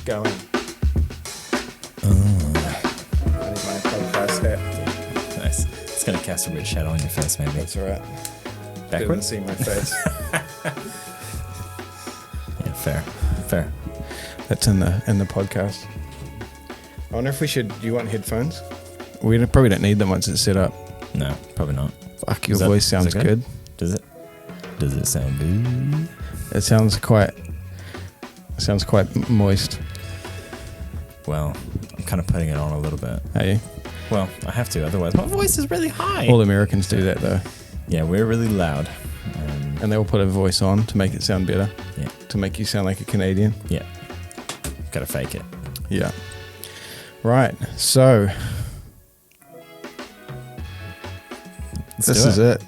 going. I need my podcast hat. Nice. It's going to cast a weird shadow on your face, maybe. That's all right. Backwards? Didn't see my face. Yeah, fair. That's in the podcast. I wonder if we should. Do you want headphones? We probably don't need them once it's set up. No, probably not. Fuck, your voice sounds good. Does it? Does it sound good? It sounds quite moist. Well, I'm kind of putting it on a little bit. Are you? Well, I have to, otherwise my voice is really high. All Americans do that though. Yeah, we're really loud. And they all put a voice on to make it sound better. Yeah. To make you sound like a Canadian. Yeah. Gotta fake it. Yeah. Right. So this is it.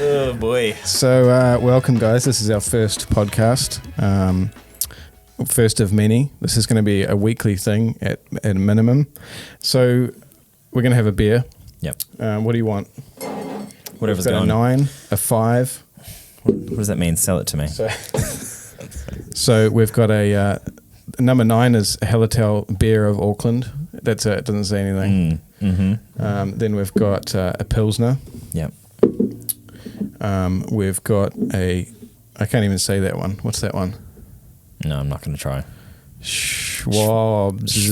Oh boy. So welcome guys. This is our first podcast. First of many. This is going to be a weekly thing at a minimum. So we're going to have a beer. Yep. What do you want? Whatever's We've got going. a 9, a 5. What does that mean? Sell it to me. So we've got a number 9 is Hallertau Beer of Auckland. That's it. It doesn't say anything. Then we've got a Pilsner. Yep. We've got I can't even say that one. What's that one? No, I'm not going to try. Schwab's.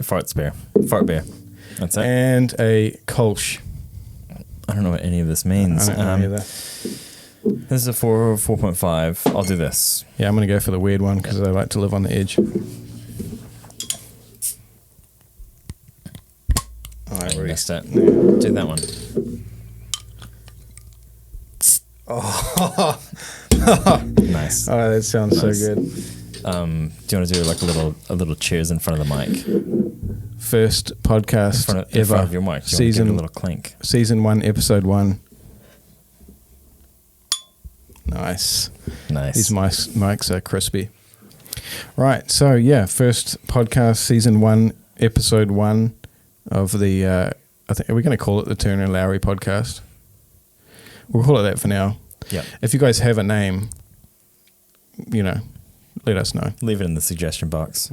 Farts beer. Fart beer. That's it. And a Kolsch. I don't know what any of this means. I don't know either. This is a 4.5. I'll do this. Yeah, I'm going to go for the weird one because I like to live on the edge. I missed it. Do that one. Oh, Nice. oh, that sounds Nice. so good. Do you want to do like a little cheers in front of the mic? First podcast In ever. front of your mic. Do you want to give it a little clink? Season 1, episode 1. Nice. These mics are crispy. Right, so yeah, first podcast, season 1, episode 1 of the, I think, are we going to call it the Turner and Lowry podcast? We'll call it that for now. Yep. If you guys have a name, let us know. Leave it in the suggestion box.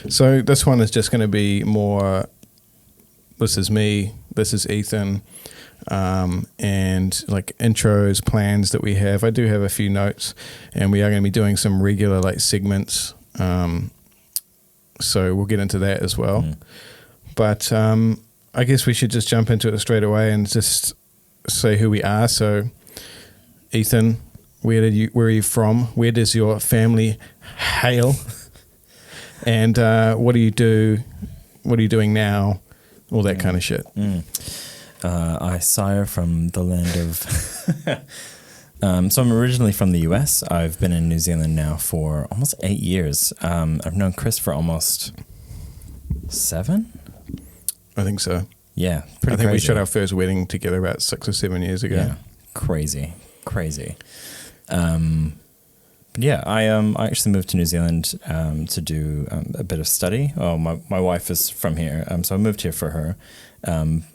So this one is just going to be more, this is me, this is Ethan, and like intros, plans that we have. I do have a few notes, and we are going to be doing some regular like segments. So we'll get into that as well. But I guess we should just jump into it straight away and just say who we are. So Ethan, where are you from? Where does your family hail? And what do you do? What are you doing now? All that kind of shit. I sire from the land of... so I'm originally from the US. I've been in New Zealand now for almost 8 years. I've known Chris for almost 7? I think so. Yeah, I think crazy. we shot our first wedding together about 6 or 7 years ago. Yeah, crazy. But yeah, I actually moved to New Zealand to do a bit of study. Oh, my wife is from here, so I moved here for her.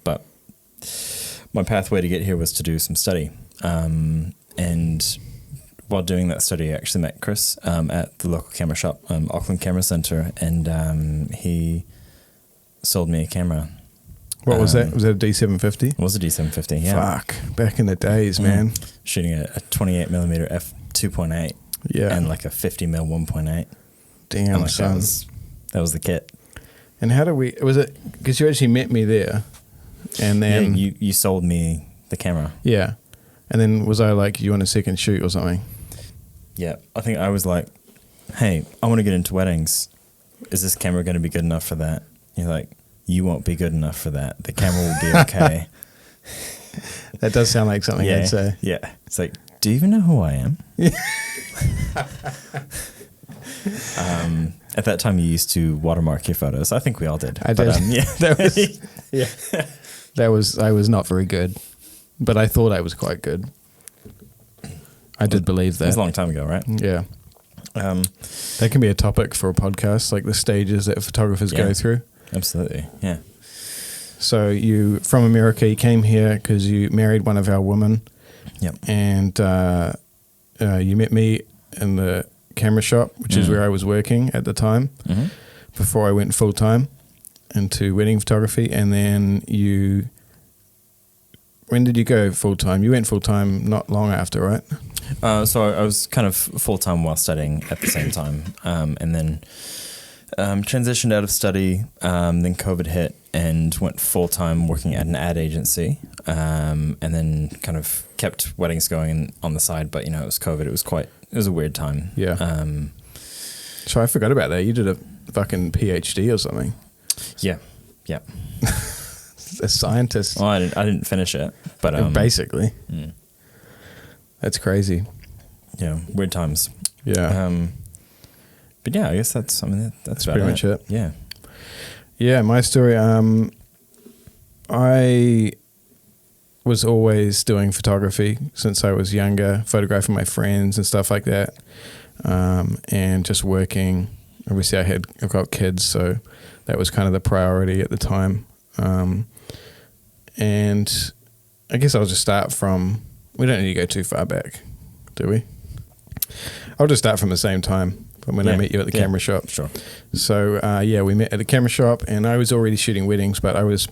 But my pathway to get here was to do some study. And while doing that study, I actually met Chris at the local camera shop, Auckland Camera Centre, and he sold me a camera. What was that? Was that a D750? It was a D750, yeah. Fuck, back in the days, man. Shooting a 28mm f2.8 and like a 50mm 1.8. Damn, and like son. That was the kit. And how was it, because you actually met me there, and then... Yeah, you sold me the camera. Yeah. And then was I like, you want a second shoot or something? Yeah, I think I was like, hey, I want to get into weddings. Is this camera going to be good enough for that? You're like, you won't be good enough for that. The camera will be okay. That does sound like something I'd say. Yeah. It's like, do you even know who I am? At that time, you used to watermark your photos. I think we all did. I did. Yeah. That was, I was not very good, but I thought I was quite good. I did believe that. It was a long time ago, right? Yeah. That can be a topic for a podcast, like the stages that photographers go through. Absolutely, yeah. So you from America, you came here because you married one of our women. Yep. And you met me in the camera shop, which is where I was working at the time, before I went full time into wedding photography. And then when did you go full time? You went full time not long after, right? So I was kind of full time while studying at the same time, and then transitioned out of study. Then COVID hit and went full time working at an ad agency, and then kind of kept weddings going on the side. But it was COVID. It was a weird time. Yeah. So I forgot about that. You did a fucking PhD or something. Yeah. Yeah. A scientist. Well, I didn't finish it, but basically, that's crazy. Yeah, weird times. Yeah. But yeah, I guess that's pretty much it. Yeah. Yeah, my story. I was always doing photography since I was younger, photographing my friends and stuff like that, and just working. Obviously, I've got kids, so that was kind of the priority at the time. And I guess I'll just start from. We don't need to go too far back, do we? I'll just start from the same time. From when I met you at the camera shop. Sure. So, we met at the camera shop, and I was already shooting weddings, but I was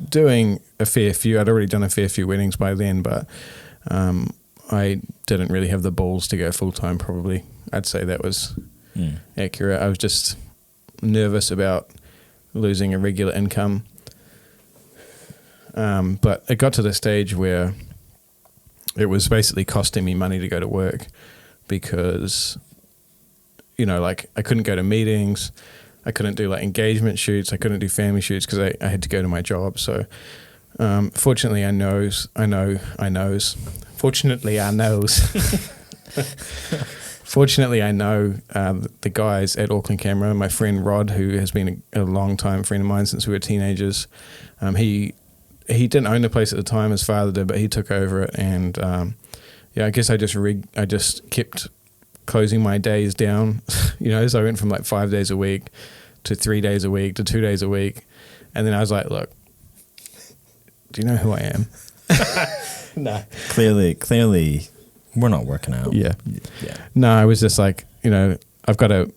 doing a fair few. I'd already done a fair few weddings by then, but I didn't really have the balls to go full-time, probably. I'd say that was accurate. I was just nervous about losing a regular income. But it got to the stage where it was basically costing me money to go to work because... I couldn't go to meetings, I couldn't do engagement shoots, I couldn't do family shoots because I had to go to my job. So, fortunately, I knows. Fortunately, I know the guys at Auckland Camera. My friend Rod, who has been a long time friend of mine since we were teenagers. He didn't own the place at the time, his father did, but he took over it. And I guess I just kept closing my days down, so I went from 5 days a week to 3 days a week to 2 days a week. And then I was like, look, do you know who I am? No. Clearly we're not working out. Yeah. No, I was just like, I've got to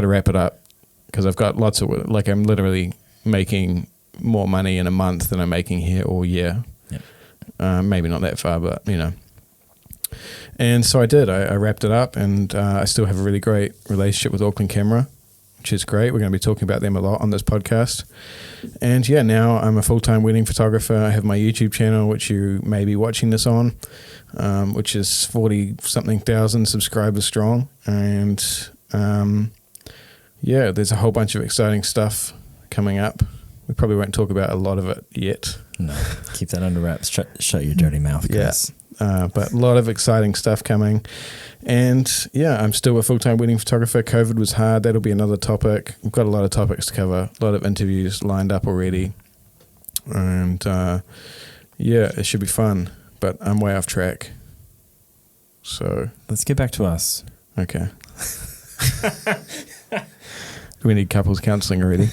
wrap it up because I've got lots of, I'm literally making more money in a month than I'm making here all year. Yeah. Maybe not that far, but And so I did. I wrapped it up, and I still have a really great relationship with Auckland Camera, which is great. We're going to be talking about them a lot on this podcast. And now I'm a full-time wedding photographer. I have my YouTube channel, which you may be watching this on, which is 40-something thousand subscribers strong. And there's a whole bunch of exciting stuff coming up. We probably won't talk about a lot of it yet. No, keep that under wraps. Shut your dirty mouth, guys. Yes. But a lot of exciting stuff coming. And I'm still a full-time wedding photographer. COVID was hard. That'll be another topic. We've got a lot of topics to cover, a lot of interviews lined up already. And it should be fun. But I'm way off track. So let's get back to us. Okay. Do we need couples counseling already?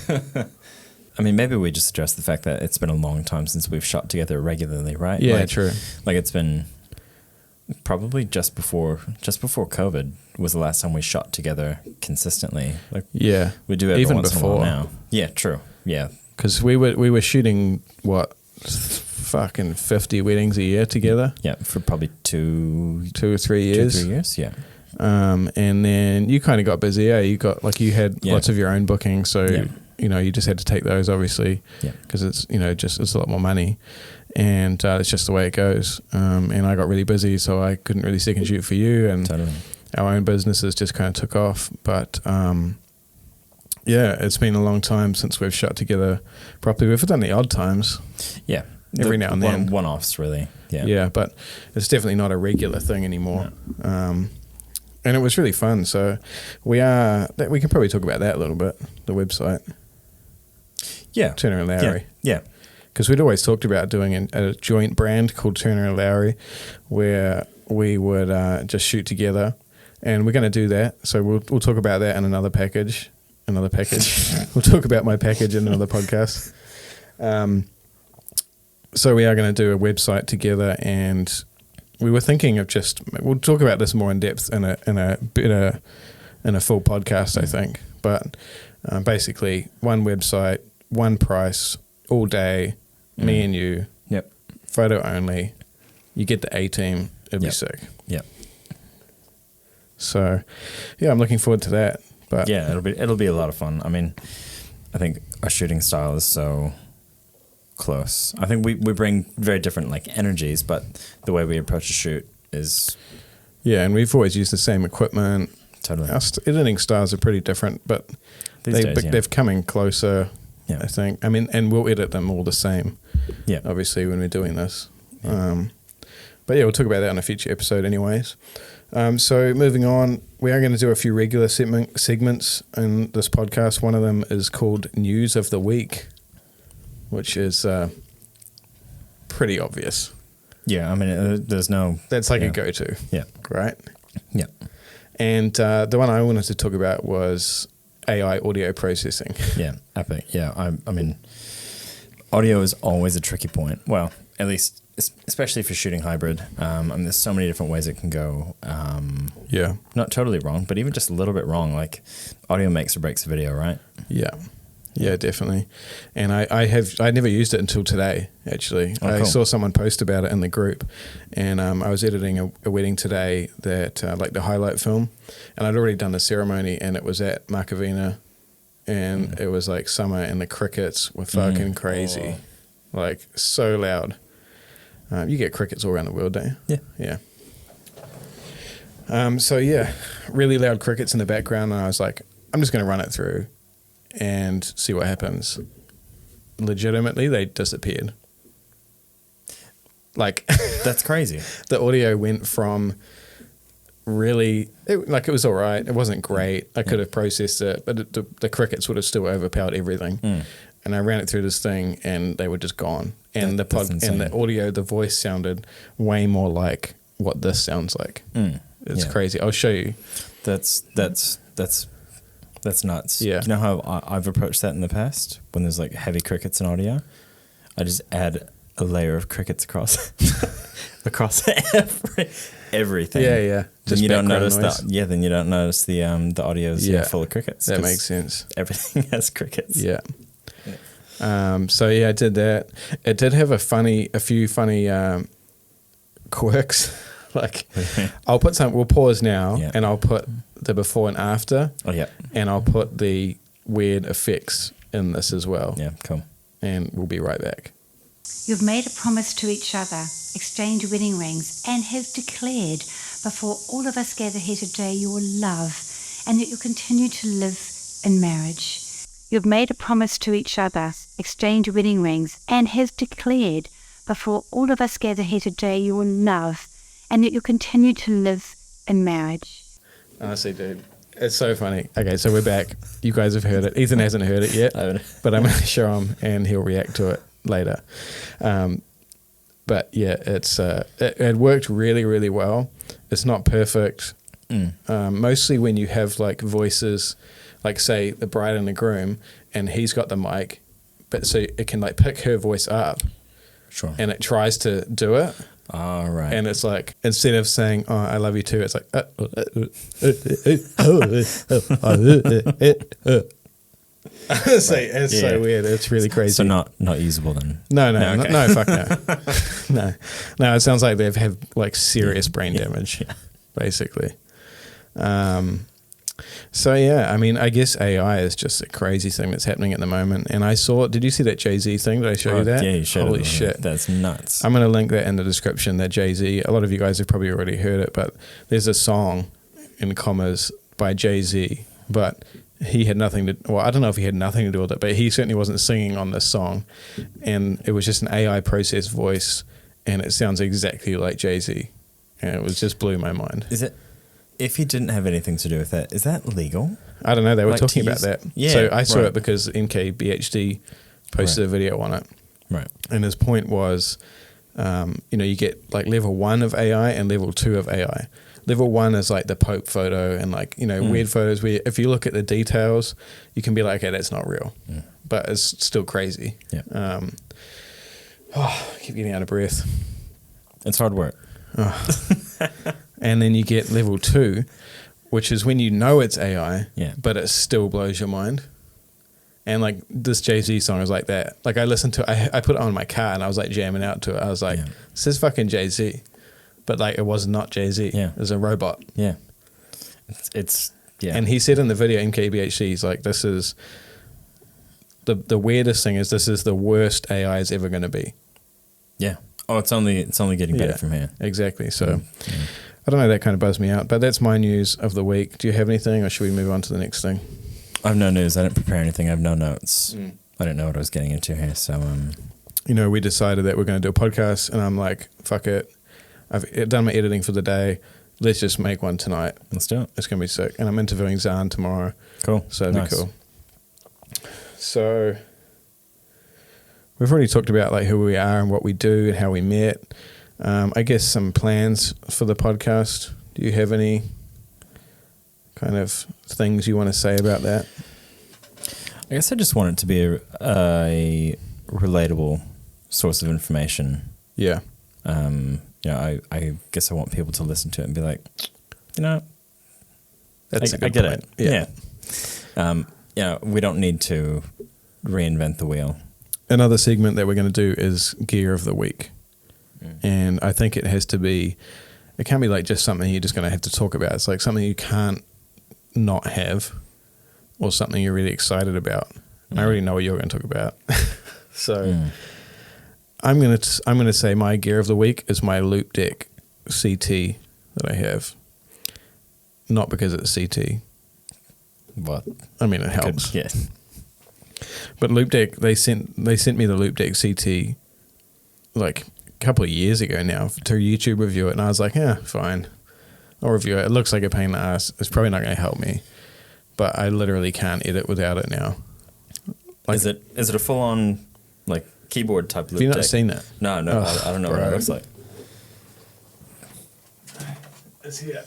I mean, maybe we just address the fact that it's been a long time since we've shot together regularly, right? Yeah, true. It's been probably just before COVID was the last time we shot together consistently. We do it even once before in a while now. Yeah, true. Yeah, because we were shooting fucking 50 weddings a year together. Yeah, for probably 2 or 3 years. 2 or 3 years, yeah. And then you kind of got busy. You got you had lots of your own bookings, so you just had to take those obviously because it's it's a lot more money. And it's just the way it goes. And I got really busy, so I couldn't really second shoot for you. And our own businesses just kind of took off. But it's been a long time since we've shot together properly. We've done the odd times. Yeah. Every now and then. One-offs, really. Yeah. Yeah, but it's definitely not a regular thing anymore. No. And it was really fun. So we can probably talk about that a little bit, the website. Yeah. Turner and Lowry. Yeah. Because we'd always talked about doing a joint brand called Turner and Lowry where we would just shoot together. And we're going to do that. So we'll talk about that in another package. We'll talk about my package in another podcast. So we are going to do a website together, and we were thinking of we'll talk about this more in depth in a full podcast, I think. But basically, one website, one price, all day, me and you, Yep. photo only. You get the A team. It'd be sick. Yep. So, yeah, I'm looking forward to that. But yeah, it'll be a lot of fun. I mean, I think our shooting style is so close. I think we bring very different like energies, but the way we approach a shoot is and we've always used the same equipment. totally. Our editing styles are pretty different, but they've coming closer. Yeah. I think. I mean, and we'll edit them all the same. Yeah. Obviously, when we're doing this. Yeah. But yeah, we'll talk about that in a future episode, anyways. So moving on, we are going to do a few regular segments in this podcast. One of them is called News of the Week, which is pretty obvious. Yeah, I mean, there's no... That's like a go-to. Yeah. Right? Yeah. And the one I wanted to talk about was AI audio processing. Yeah, epic. Yeah, I mean, audio is always a tricky point. Well, at least... especially if you're shooting hybrid, there's so many different ways it can go. Not totally wrong, but even just a little bit wrong. Like audio makes or breaks a video, right? Yeah, definitely. And I never used it until today. Actually, I saw someone post about it in the group, and I was editing a wedding today that like the highlight film, and I'd already done the ceremony, and it was at Makavina, and it was like summer, and the crickets were fucking crazy, like so loud. You get crickets all around the world, don't you? Yeah. So, really loud crickets in the background. And I was like, I'm just going to run it through and see what happens. Legitimately, they disappeared. Like... That's crazy. The audio went from really... it was all right. It wasn't great. I could have processed it, but the crickets would have still overpowered everything. And I ran it through this thing, and they were just gone. And the audio, the voice sounded way more like what this sounds like. It's crazy. I'll show you. That's nuts. Yeah. Do you know how I've approached that in the past? When there's like heavy crickets in audio, I just add a layer of crickets across everything. Yeah. Then you don't notice that. Yeah, then you don't notice the audio's full of crickets. That makes sense. Everything has crickets. Yeah. So I did that. It did have a few funny quirks. Like we'll pause now, and I'll put the before and after. Oh yeah. And I'll put the weird effects in this as well. Yeah, cool. And we'll be right back. You've made a promise to each other, exchanged wedding rings, and have declared before all of us gather here today your love, and that you'll continue to live in marriage. You've made a promise to each other, exchanged wedding rings, and have declared before all of us gather here today your love, and that you'll continue to live in marriage. Honestly, dude, it's so funny. Okay, so we're back. You guys have heard it. Ethan hasn't heard it yet, but I'm going to show him, and he'll react to it later. But yeah, it worked really, really well. It's not perfect. Mostly when you have like voices, like say the bride and the groom, and he's got the mic, but so it can like pick her voice up. Sure. And it tries to do it. All right. And it's like, instead of saying, "Oh, I love you too," it's like, it's so weird. It's really crazy. So not usable then. No, fuck no. No, it sounds like they've had like serious brain damage, basically. So yeah, I mean, I guess AI is just a crazy thing that's happening at the moment. And did you see that Jay-Z thing? Did I show you that? Yeah, you showed it. Holy shit. That's nuts. I'm going to link that in the description, that Jay-Z. A lot of you guys have probably already heard it, but there's a song in commas by Jay-Z, but he had nothing to, well, I don't know if he had nothing to do with it, but he certainly wasn't singing on this song. And it was just an AI processed voice, and it sounds exactly like Jay-Z. And it just blew my mind. Is it? If he didn't have anything to do with that, is that legal? I don't know. They were talking about that. Yeah, so I saw it because MKBHD posted a video on it. Right. And his point was You get like level 1 of AI and level 2 of AI. Level 1 is like the Pope photo and like, weird photos where if you look at the details, you can be like, okay, that's not real. But it's still crazy. Yeah. I keep getting out of breath. It's hard work. And then you get level 2, which is when you know it's AI, but it still blows your mind. And like this Jay-Z song is like that. Like I listened to it, I put it on in my car and I was like jamming out to it. I was like, this is fucking Jay-Z. But like it was not Jay-Z. Yeah. It was a robot. Yeah. It's And he said in the video, MKBHD, he's like, this is the weirdest thing is this is the worst AI is ever going to be. Yeah. Oh, it's only getting better from here. Exactly. So I don't know, that kind of buzzed me out. But that's my news of the week. Do you have anything or should we move on to the next thing? I have no news. I didn't prepare anything. I have no notes. I didn't know what I was getting into here. So, we decided that we're going to do a podcast and I'm like, fuck it. I've done my editing for the day. Let's just make one tonight. Let's do it. It's going to be sick. And I'm interviewing Zahn tomorrow. Cool. So it'll be cool. So we've already talked about like who we are and what we do and how we met. I guess some plans for the podcast. Do you have any kind of things you want to say about that? I guess I just want it to be a relatable source of information. Yeah. I guess I want people to listen to it and be like, that's a good I get point. it. Yeah. We don't need to reinvent the wheel. Another segment that we're going to do is Gear of the Week. And I think it can't be like just something you're just going to have to talk about. It's like something you can't not have or something you're really excited about. And I already know what you're going to talk about. So I'm going to say my gear of the week is my loop deck CT that I have. Not because it's CT. What? I mean, it helps. Yeah. But loop deck, they sent me the loop deck CT like a couple of years ago now to YouTube review it, and I was like, yeah, fine, I'll review it. It looks like a pain in the ass. It's probably not going to help me, but I literally can't edit without it now. Like, is it a full on like keyboard type loop deck? Have you not seen that? No, I don't know what it looks like. It's here.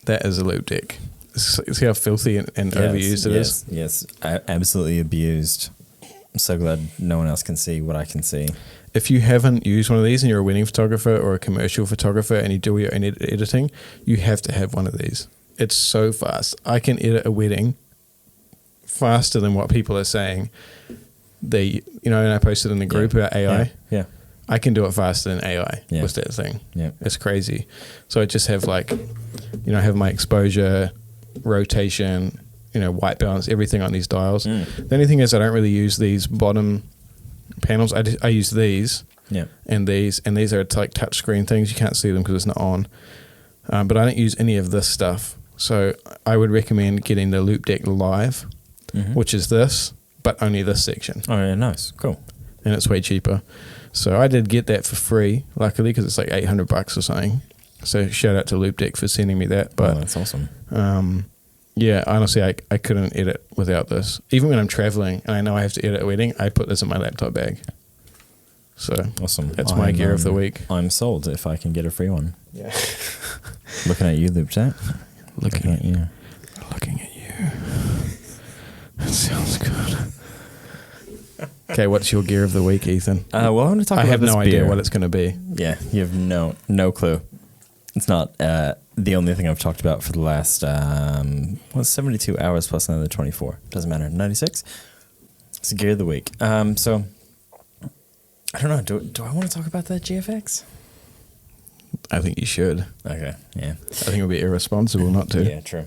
That is a loop deck. See how filthy and overused it is? Yes, absolutely abused. I'm so glad no one else can see what I can see. If you haven't used one of these and you're a wedding photographer or a commercial photographer and you do your own editing, you have to have one of these. It's so fast. I can edit a wedding faster than what people are saying. And I posted in the group about AI. Yeah. I can do it faster than AI with that thing. Yeah. It's crazy. So I just have I have my exposure, rotation, white balance, everything on these dials. The only thing is I don't really use these bottom panels. I use these and these are like touch screen things. You can't see them because it's not on. But I don't use any of this stuff. So I would recommend getting the Loop Deck Live, which is this, but only this section. Oh, yeah, nice. Cool. And it's way cheaper. So I did get that for free, luckily, because it's like $800 or something. So shout out to Loop Deck for sending me that. But that's awesome. Yeah, honestly, I couldn't edit without this. Even when I'm traveling and I know I have to edit a wedding, I put this in my laptop bag. So awesome. That's my gear of the week. I'm sold if I can get a free one. Yeah. Looking at you, Loop Chat. Looking at you. Looking at you. That sounds good. Okay, what's your gear of the week, Ethan? Well, I want to talk about I have this no beer. idea what it's going to be. Yeah, you have no clue. It's not the only thing I've talked about for the last 72 hours plus another 24. Doesn't matter. 96. It's the gear of the week. So I don't know. Do I want to talk about that GFX? I think you should. Okay. Yeah. I think it would be irresponsible not to. Yeah. True.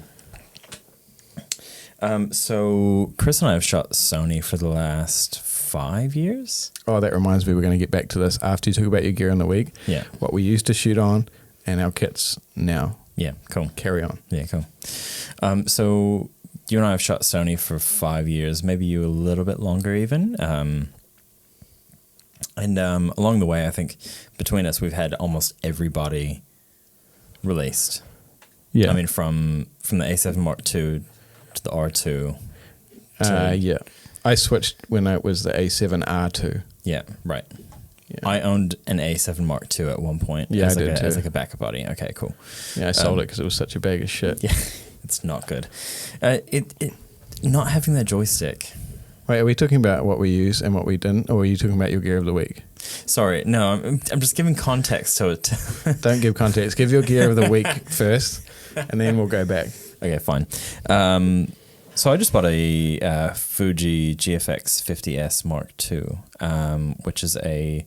So Chris and I have shot Sony for the last 5 years. Oh, that reminds me, we're going to get back to this after you talk about your gear in the week. Yeah. What we used to shoot on and our kits now. Yeah, cool. Carry on. Yeah, cool. So you and I have shot Sony for 5 years, maybe you a little bit longer even. And along the way, I think between us, we've had almost everybody released. Yeah. I mean, from the A7 Mark II to the R2. Yeah. I switched when it was the A7R2. Yeah, right. Yeah. I owned an A7 Mark II at one point. Yeah, as I did too. as like a backup body. Okay, cool. Yeah, I sold it because it was such a bag of shit. Yeah, it's not good. It not having that joystick. Wait, are we talking about what we use and what we didn't, or are you talking about your gear of the week? Sorry, no, I'm just giving context to it. Don't give context. Give your gear of the week first, and then we'll go back. Okay, fine. So I just bought a Fuji GFX 50S Mark II, which is a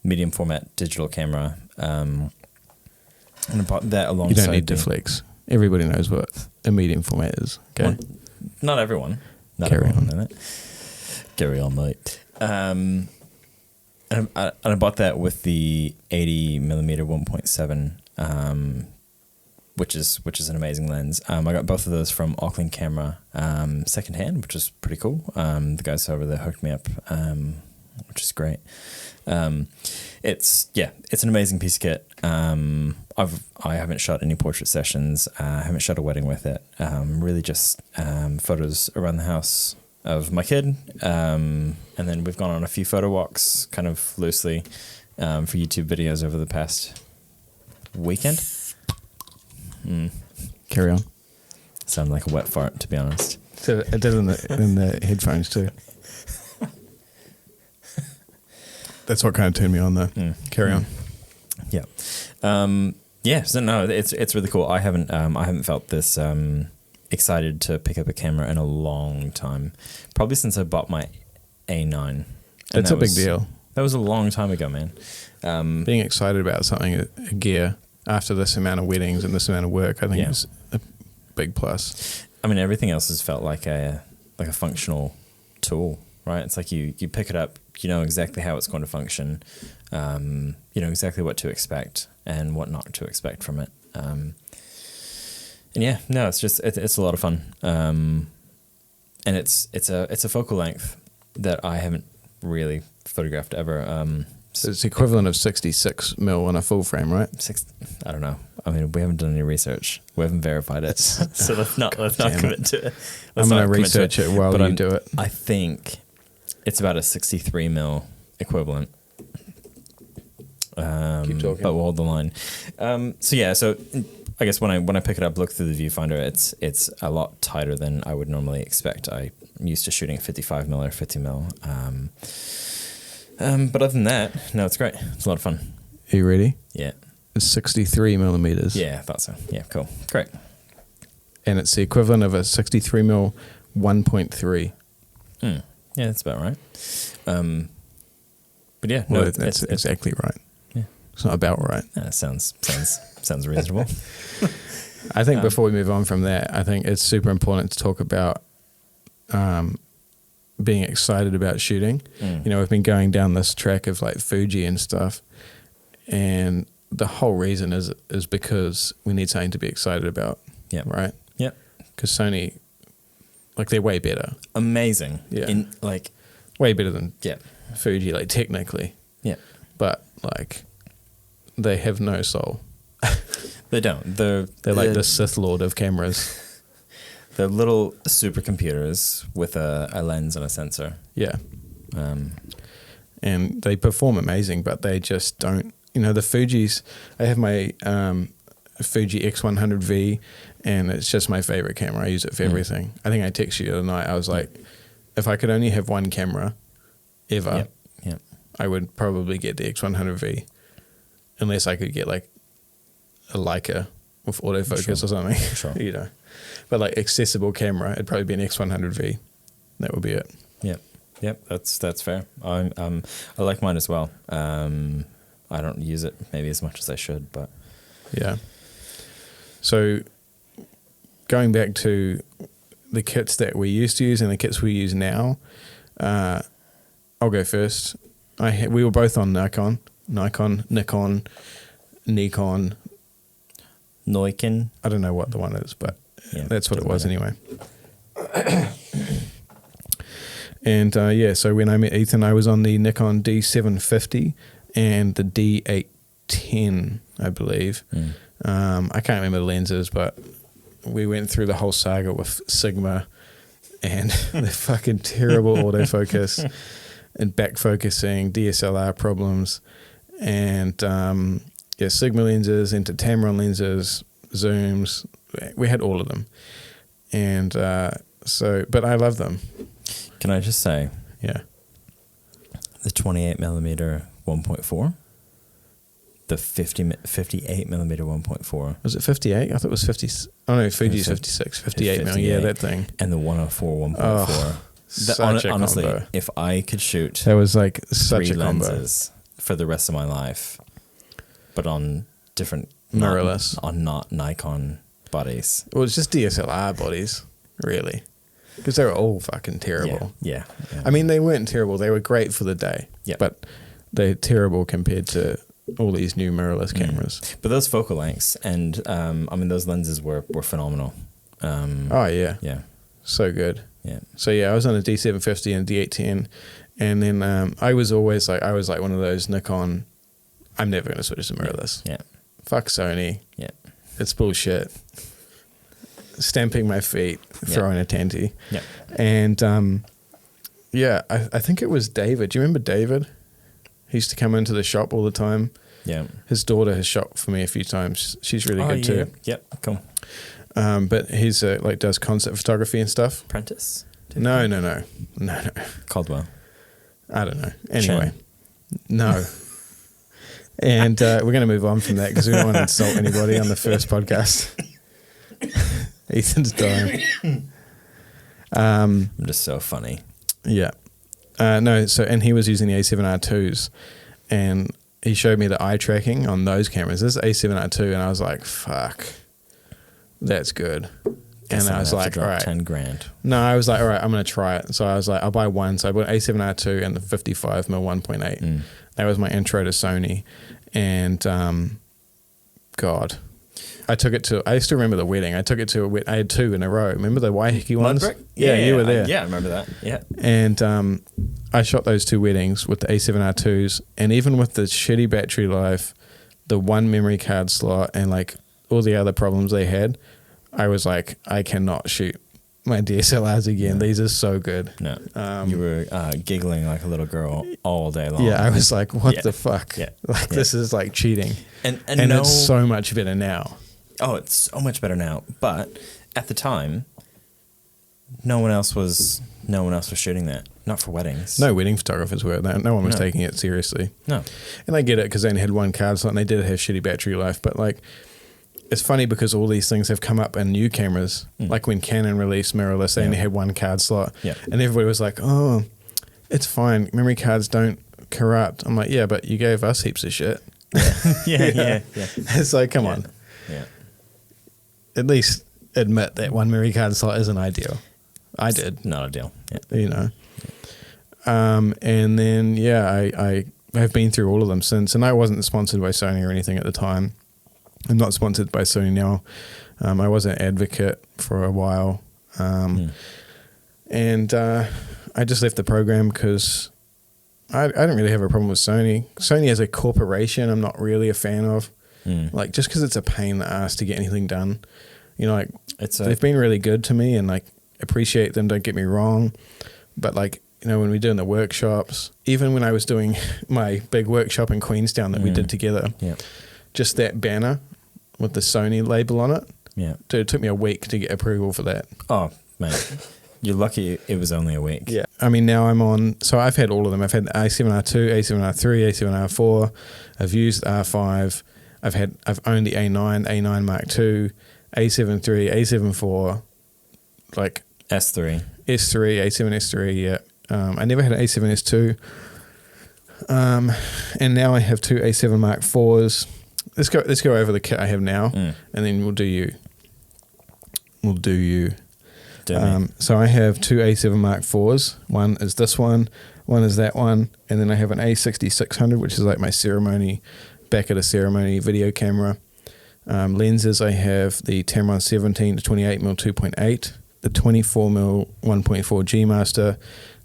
medium format digital camera. And I bought that alongside. You don't need to flex. Everybody knows what a medium format is. Okay. Well, not everyone. Not Carry everyone on. in it. Carry on, mate. And I bought that with the 80mm 1.7, which is an amazing lens. I got both of those from Auckland Camera secondhand, which is pretty cool. The guys over there hooked me up, which is great. It's an amazing piece of kit. I haven't shot any portrait sessions. I haven't shot a wedding with it. Really just photos around the house of my kid, and then we've gone on a few photo walks, kind of loosely, for YouTube videos over the past weekend. Carry on. Sounded like a wet fart, to be honest. So it did in the headphones too. That's what kind of turned me on, though. Carry on. Yeah. So no, it's really cool. I haven't felt this excited to pick up a camera in a long time. Probably since I bought my A9. That's a big deal. That was a long time ago, man. Being excited about something, a gear, after this amount of weddings and this amount of work, I think is a big plus. I mean, everything else has felt like a functional tool, right? It's like you pick it up, you know exactly how it's going to function, you know exactly what to expect and what not to expect from it. And yeah, no, it's a lot of fun, and it's a focal length that I haven't really photographed ever. So it's the equivalent of 66 mil on a full frame, right? I don't know. I mean, we haven't done any research. We haven't verified it, so let's not commit to it. I'm going to research it while you do it. I think it's about a 63 mil equivalent. Keep talking. But we'll hold the line. So I guess when I pick it up, look through the viewfinder, it's a lot tighter than I would normally expect. I'm used to shooting at 55 mil or 50 mil. But other than that, no, it's great. It's a lot of fun. Are you ready? Yeah. It's 63 millimeters. Yeah, I thought so. Yeah, cool. Great. And it's the equivalent of a 63 mil 1.3. Yeah, that's about right. But yeah, Well, no, that's exactly right. Yeah. It's not about right. Sounds reasonable. I think before we move on from that, I think it's super important to talk about being excited about shooting. You know, we've been going down this track of like Fuji and stuff, and the whole reason is because we need something to be excited about. Yeah. Right? Yep. Because Sony, like, they're way better. Amazing. Yeah. Way better than Fuji, like, technically. Yeah. But, like, they have no soul. They don't. They're like the Sith Lord of cameras. They're little supercomputers with a lens and a sensor. Yeah. And they perform amazing, but they just don't. You know, the Fujis, I have my Fuji X100V, and it's just my favorite camera. I use it for everything. I think I texted you the other night. I was like, if I could only have one camera ever, I would probably get the X100V, unless I could get like a Leica with autofocus or something. Sure. You know, but like accessible camera, it'd probably be an X100V. That would be it. Yep. That's fair. I like mine as well. I don't use it maybe as much as I should, but yeah. So going back to the kits that we used to use and the kits we use now, I'll go first. We were both on Nikon, Neuken. I don't know what the one is, but that's what it was anyway. And so when I met Ethan, I was on the Nikon D750 and the D810, I believe. I can't remember the lenses, but we went through the whole saga with Sigma and the fucking terrible autofocus. and back focusing, DSLR problems, and Sigma lenses into Tamron lenses, zooms. We had all of them, and but I love them. Can I just say, Yeah. the 28mm 1.4, the 58mm 1.4, Was it 58? I thought it was 50. Oh no, Fuji's 56. 58 mil. Yeah, that thing. and the 104 1.4. Oh, such a honestly, combo. if I could shoot That was like such three a combo. lenses for the rest of my life, but on different Mirrorless. on not Nikon bodies. Well, it's just DSLR bodies, really, because they were all fucking terrible. Yeah. I mean, they weren't terrible. They were great for the day. Yeah. But they're terrible compared to all these new mirrorless cameras. But those focal lengths and those lenses were phenomenal. Oh yeah, Yeah. so good. Yeah. So yeah, I was on a D750 and D810, and then I was like one of those Nikon. I'm never going to switch to mirrorless. Yeah. Fuck Sony. Yeah. It's bullshit. Stamping my feet, throwing a tanty. Yeah. And I think it was David. Do you remember David? He used to come into the shop all the time. Yeah. His daughter has shot for me a few times. She's really good too. Yep. Cool. But he's does concept photography and stuff. Apprentice? No. Caldwell. I don't know. Anyway, no. And we're going to move on from that because we don't want to insult anybody on the first podcast. Ethan's dying. I'm just so funny. Yeah. No, and he was using the A7R2s, and he showed me the eye tracking on those cameras. This is A7R2, and I was like, fuck, that's good. Guess And I'm I was gonna have like, to all drop right. 10 grand. No, I was like, all right, I'm going to try it. So I was like, I'll buy one. So I bought A7R2 and the 55mm 1.8. That was my intro to Sony. And, God, I still remember the wedding. I took it to I had two in a row. Remember the Waiheke ones? Mudbrick? Yeah, you were there. Yeah, I remember that. Yeah. And I shot those two weddings with the A7R2s, and even with the shitty battery life, the one memory card slot, and like all the other problems they had, I was like, I cannot shoot my DSLRs again. No. These are so good. No. You were giggling like a little girl all day long. Yeah, I was like, what Yeah. the fuck? Yeah. Like, Yeah. this is like cheating. And it's so much better now. Oh, it's so much better now. But at the time, no one else was shooting that. Not for weddings. No wedding photographers were. No one was No. taking it seriously. No. And I get it because they only had one card slot and they did have shitty battery life. But like, it's funny because all these things have come up in new cameras. Like when Canon released mirrorless, they only had one card slot. Yeah. And everybody was like, oh, it's fine. Memory cards don't corrupt. I'm like, yeah, but you gave us heaps of shit. Yeah. It's like, come on. Yeah. At least admit that one memory card slot isn't ideal. I did. Not a deal. Yeah. You know. And then I have been through all of them since, and I wasn't sponsored by Sony or anything at the time. I'm not sponsored by Sony now. I was an advocate for a while, and I just left the program because I don't really have a problem with Sony. Sony as a corporation, I'm not really a fan of. Like, just because it's a pain in the ass to get anything done, you know, like they've been really good to me, and like appreciate them. Don't get me wrong, but like, you know, when we're doing the workshops, even when I was doing my big workshop in Queenstown that we did together, just that banner with the Sony label on it, dude, it took me a week to get approval for that. Oh, mate. You're lucky it was only a week. Yeah. I mean, now I'm on, so I've had all of them. I've had the A7R2, A7R3, A7R4. I've used R5. I've owned the A9, A9 Mark II, A7 III, A7 IV, like S3. S3, A7 S3, yeah. I never had an A7 S2. And now I have two A7 Mark IVs. Let's go over the kit I have now, and then we'll do you. So I have two A7 Mark IVs. One is this one is that one, and then I have an A6600, which is like my back at a ceremony video camera. Lenses, I have the Tamron 17 to 28mm 2.8, the 24mm 1.4 G Master,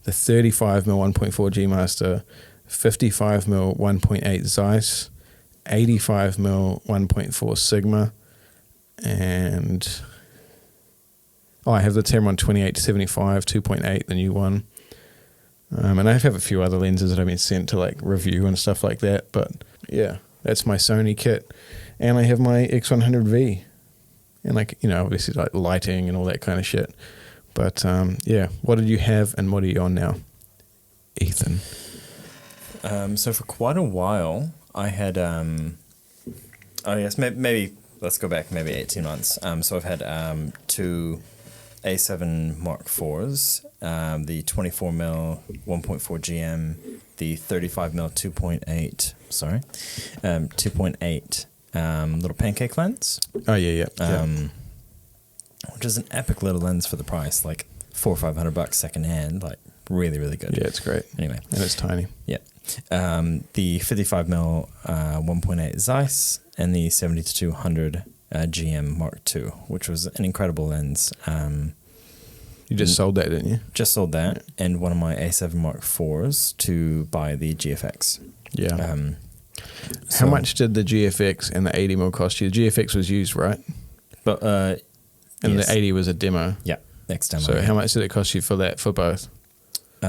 the 35mm 1.4 G Master, 55mm 1.8 Zeiss, 85mm 1.4 Sigma, and I have the Tamron 28 to 75 2.8, the new one. And I have a few other lenses that I've been sent to like review and stuff like that. But yeah, that's my Sony kit. And I have my X100V. And like, you know, obviously like lighting and all that kind of shit. But yeah, what did you have and what are you on now, Ethan? So for quite a while, I had, maybe let's go back maybe 18 months. So I've had 2 A7 Mark IVs, the 24mm 1.4 GM, the 35mm 2.8 little pancake lens. Oh yeah. Which is an epic little lens for the price, like $400 or $500 secondhand, like really, really good. Yeah, it's great. Anyway. And it's tiny. Yeah. The 55mm 1.8 Zeiss and the 70-200 GM Mark II, which was an incredible lens. You just sold that, didn't you? Just sold that, and one of my A7 Mark IVs to buy the GFX. Yeah. How much did the GFX and the 80mm cost you? The GFX was used, right? But and yes. the 80 was a demo. Yeah, next demo. So how much did it cost you for that, for both? It's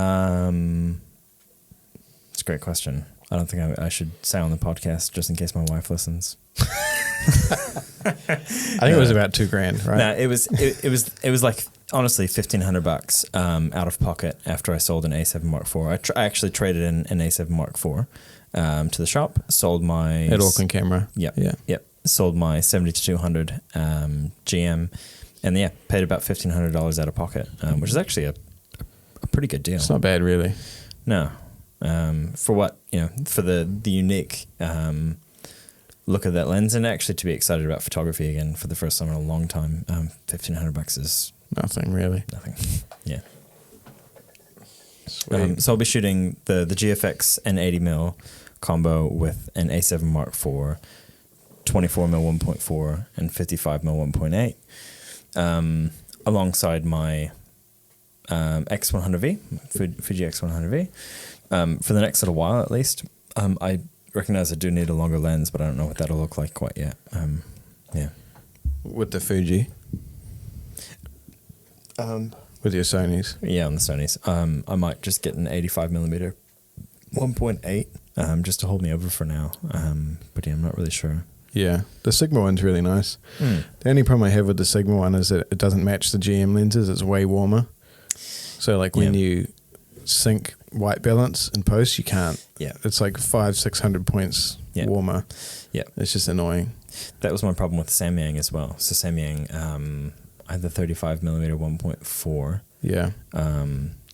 a great question. I don't think I should say on the podcast just in case my wife listens. I think it was about $2,000, right? No, it was like honestly $1,500 out of pocket after I sold an A7 Mark IV. I actually traded in an A7 Mark IV to the shop. Sold my at Auckland Camera. Yep. Sold my 70-200 GM, and yeah, paid about $1,500 out of pocket, which is actually a pretty good deal. It's not bad, really. No, for what, you know, for the unique look of that lens, and actually to be excited about photography again for the first time in a long time. $1,500 is nothing, really. Nothing. Yeah. Sweet. So I'll be shooting the GFX and 80mm combo with an A7 Mark IV, 24mm 1.4 and 55mm 1.8, alongside my X100V, Fuji X100V. For the next little while, at least. I recognize I do need a longer lens, but I don't know what that'll look like quite yet. Yeah. With the Fuji? With your Sonys? Yeah, on the Sonys. I might just get an 85mm 1.8 just to hold me over for now. But yeah, I'm not really sure. Yeah, the Sigma one's really nice. The only problem I have with the Sigma one is that it doesn't match the GM lenses. It's way warmer. So like when you sync white balance in post, you can't. Yeah. It's like 500-600 points warmer. Yeah. It's just annoying. That was my problem with Samyang as well. So Samyang, I had the 35mm 1.4. Yeah.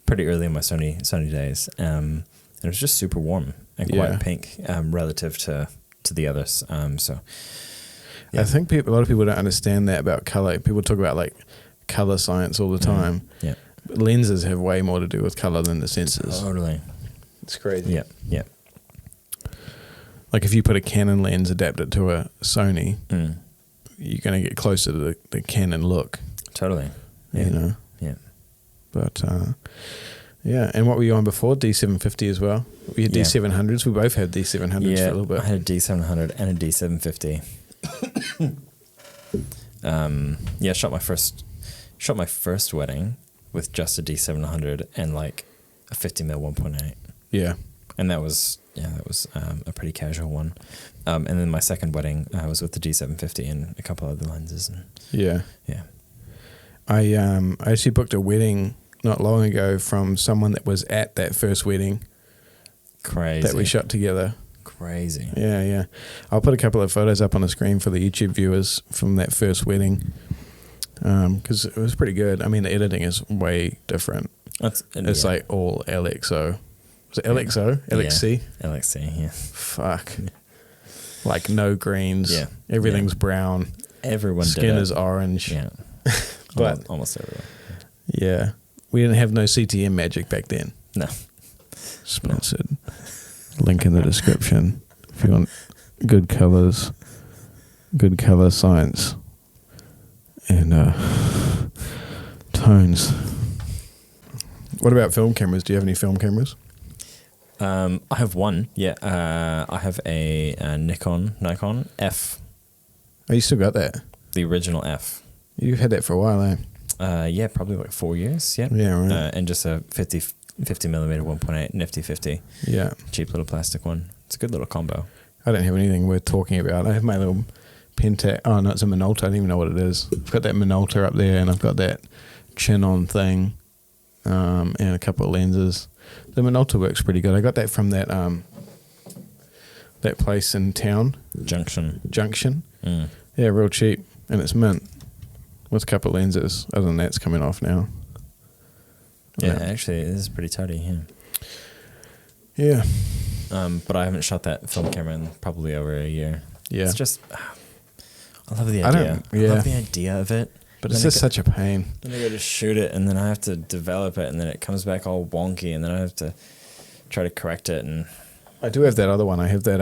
Pretty early in my Sony days. And it was just super warm and quite pink relative to the others. So I think a lot of people don't understand that about color. People talk about like color science all the time. Yeah. Lenses have way more to do with color than the sensors. Totally. It's crazy. Yeah. Yeah. Like if you put a Canon lens adapted to a Sony, you're going to get closer to the Canon look. Totally. Yeah. You know? Yeah. But, yeah. And what were you on before? D750 as well? We had D700s. We both had D700s for a little bit. I had a D700 and a D750. Shot my first wedding with just a D700 and like a 50mm 1.8. Yeah. And that was a pretty casual one. And then my second wedding was with the D750 and a couple other lenses. And yeah. I actually booked a wedding not long ago from someone that was at that first wedding. Crazy. That we shot together. Crazy. Yeah. I'll put a couple of photos up on the screen for the YouTube viewers from that first wedding. Because it was pretty good. I mean, the editing is way different. It's like all LXO. Was it LXO? LXC? Yeah. LXC, yeah. Fuck. Like no greens. Yeah. Everything's brown. Everyone Skin is orange. Yeah. But almost everyone. Yeah. We didn't have no CTM magic back then. No. Sponsored. No. Link in the description if you want good colors, good color science, and tones. What about film cameras? Do you have any film cameras? I have one. Yeah. I have a Nikon F. Oh, you still got that? The original F. You've had that for a while, eh? Yeah, probably like 4 years. Yeah. Yeah, right. And just a 50mm 1.8 nifty 50. Yeah. Cheap little plastic one. It's a good little combo. I don't have anything worth talking about. I have my little Pentax. Oh, no, it's a Minolta. I don't even know what it is. I've got that Minolta up there, and I've got that chin-on thing, and a couple of lenses. The Minolta works pretty good. I got that from that place in town. Junction. Yeah, real cheap, and it's mint. With a couple of lenses. Other than that, it's coming off now. Yeah, actually, it is pretty tidy. Yeah. But I haven't shot that film camera in probably over a year. Yeah. It's just, I love the idea. I love the idea of it. But it's just such a pain. Then I go to shoot it, and then I have to develop it, and then it comes back all wonky, and then I have to try to correct it. And I do have that other one. I have that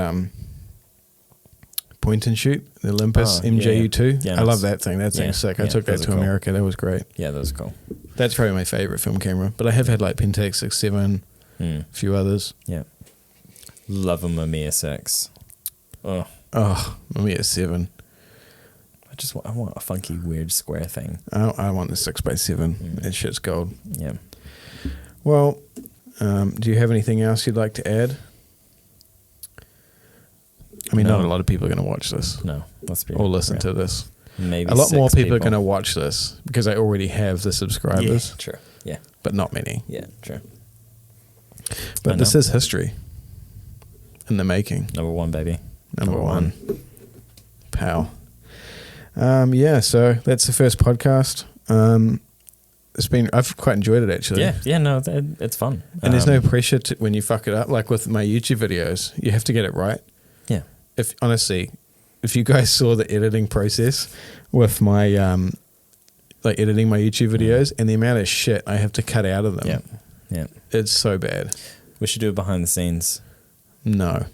point and shoot, the Olympus MJU2. Yeah, I love that thing. That thing's sick. I took that to cool. America. That was great. Yeah, that was cool. That's probably my favorite film camera. But I have had like Pentax 6-7, a few others. Yeah. Love a Mamiya 6. Oh, Mamiya 7. I want a funky, weird square thing. I want the 6x7. That shit's gold. Yeah. Well, do you have anything else you'd like to add? I mean, not a lot of people are going to watch this. No, let's be or listen real. to this. Maybe a lot more people are people. going to watch this because I already have the subscribers. Yeah, true. Yeah. But not many. Yeah, true. But this is history in the making. Number one, baby. Number one. Pal. Yeah, so that's the first podcast. I've quite enjoyed it actually. Yeah, no, it's fun. And there's no pressure when you fuck it up. Like with my YouTube videos, you have to get it right. Yeah. If you guys saw the editing process with my editing my YouTube videos and the amount of shit I have to cut out of them. Yeah. It's so bad. We should do it behind the scenes. No.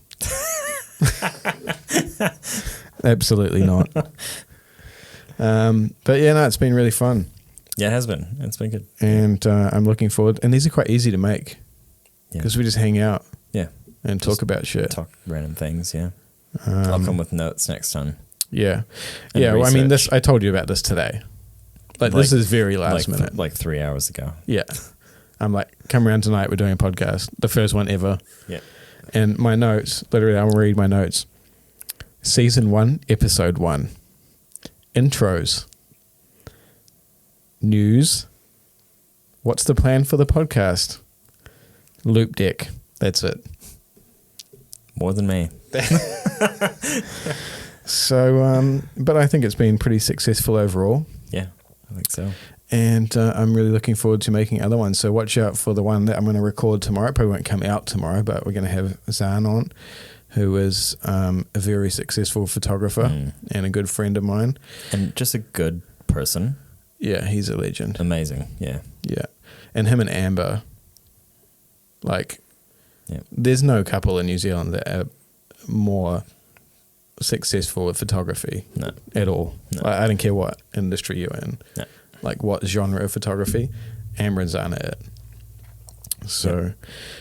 Absolutely not. But yeah, no, it's been really fun. Yeah, it has been. It's been good. And I'm looking forward. And these are quite easy to make because we just hang out. Yeah. And talk about shit. Talk random things, yeah. I'll come with notes next time. Yeah. And well, I mean, research. I told you about this today. But this is very last minute. Like 3 hours ago. Yeah. I'm like, come around tonight, we're doing a podcast. The first one ever. Yeah. And my notes, literally, I'll read my notes. Season 1, Episode 1. Intros. News. What's the plan for the podcast? Loop deck. That's it. More than me. So, but I think it's been pretty successful overall. Yeah, I think so. And I'm really looking forward to making other ones. So watch out for the one that I'm going to record tomorrow. It probably won't come out tomorrow, but we're going to have Zan on, who is a very successful photographer and a good friend of mine. And just a good person. Yeah, he's a legend. Amazing, yeah. Yeah. And him and Amber, there's no couple in New Zealand that are more successful with photography at all. No. I don't care what industry you're in. No. Like what genre of photography, Amber and Zan are it. So,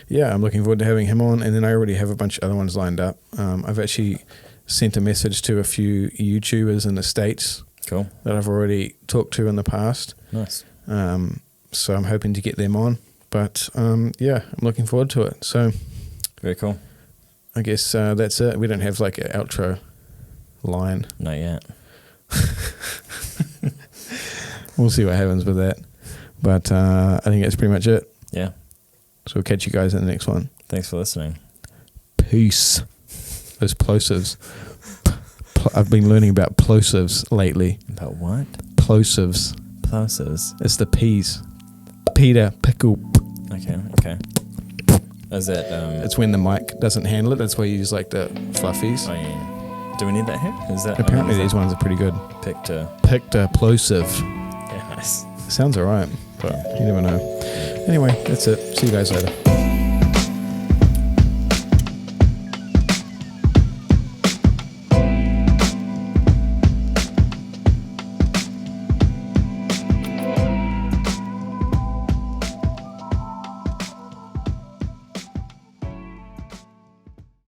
yeah, I'm looking forward to having him on. And then I already have a bunch of other ones lined up. I've actually sent a message to a few YouTubers in the States. Cool. That I've already talked to in the past. Nice. So I'm hoping to get them on. But, yeah, I'm looking forward to it. So, very cool. I guess that's it. We don't have like an outro line. Not yet. We'll see what happens with that. But I think that's pretty much it. Yeah. So we'll catch you guys in the next one. Thanks for listening. Peace. Those plosives. I've been learning about plosives lately. About what? Plosives. Plosives. It's the P's. Peter, pickle. Okay. Is it? It's when the mic doesn't handle it. That's why you use like the fluffies. Oh, yeah. Do we need that here? Is that? Apparently these ones are pretty good. Picked a plosive. Yeah, nice. Sounds alright, but you never know. Anyway, that's it. See you guys later.